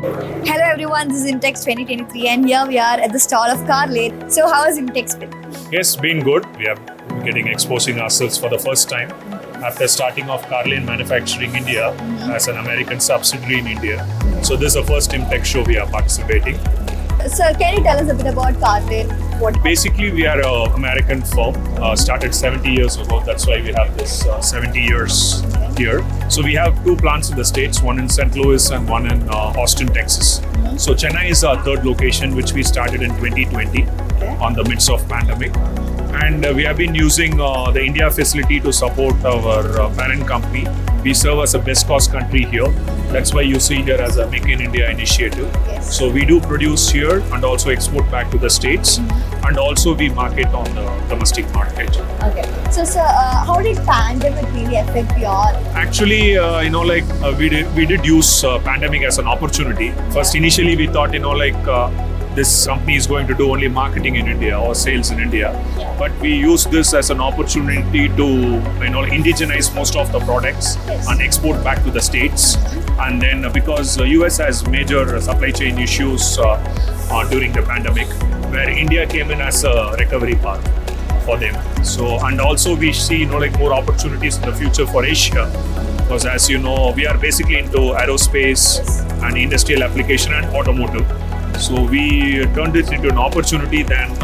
Hello everyone, this is IMTEX 2023 and here we are at the stall of Carr Lane. So how has IMTEX been? Yes, been good. We are exposing ourselves for the first time after starting off Carr Lane Manufacturing India as an American subsidiary in India. So this is the first IMTEX show we are participating. So can you tell us a bit about Carr Lane? Basically, we are an American firm, started 70 years ago. That's why we have this 70 years here. So we have two plants in the States, one in St. Louis and one in Austin, Texas. So Chennai is our third location, which we started in 2020 on the midst of pandemic. And we have been using the India facility to support our parent company. We serve as a best cost country here. That's why you see here as a Make in India initiative. Yes. So we do produce here and also export back to the States. And also we market on the domestic market. Okay. So sir, how did pandemic really affect your? Actually, we did use pandemic as an opportunity. First, initially we thought, this company is going to do only marketing in India or sales in India. Yeah. But we use this as an opportunity to, indigenize most of the products and export back to the States. And then because US has major supply chain issues during the pandemic, where India came in as a recovery path for them. So, and also we see, more opportunities in the future for Asia. Because as you know, we are basically into aerospace and industrial application and automotive. So we turned it into an opportunity than,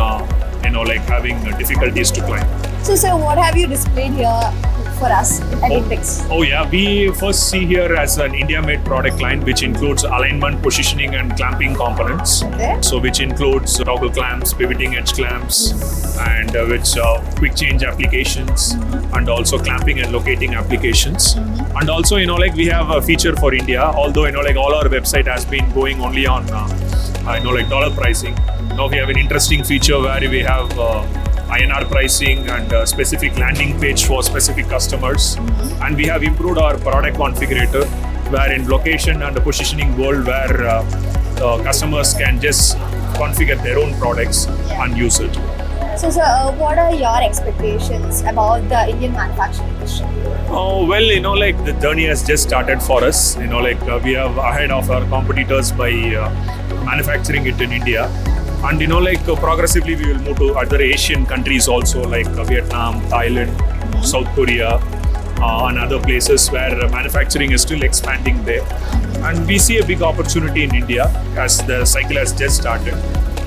having difficulties to climb. So sir, what have you displayed here for us at IMTEX? Oh yeah, we first see here as an India-made product line, which includes alignment, positioning and clamping components. Okay. So which includes toggle clamps, pivoting edge clamps, and which quick change applications, and also clamping and locating applications. And also, we have a feature for India, although, all our website has been going only on, dollar pricing. Now we have an interesting feature where we have INR pricing and a specific landing page for specific customers. And we have improved our product configurator, where in location and the positioning world where customers can just configure their own products and use it. So sir, what are your expectations about the Indian manufacturing industry? Oh, well, the journey has just started for us. We are ahead of our competitors by manufacturing it in India. And progressively we will move to other Asian countries also, like Vietnam, Thailand, South Korea, and other places where manufacturing is still expanding there. And we see a big opportunity in India as the cycle has just started.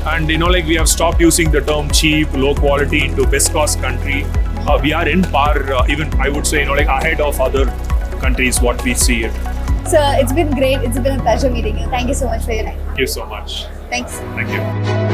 And we have stopped using the term cheap, low quality into best cost country. We are in par, even I would say, ahead of other countries what we see it. Sir, it's been great. It's been a pleasure meeting you. Thank you so much for your time. Thank you so much. Thanks. Thank you.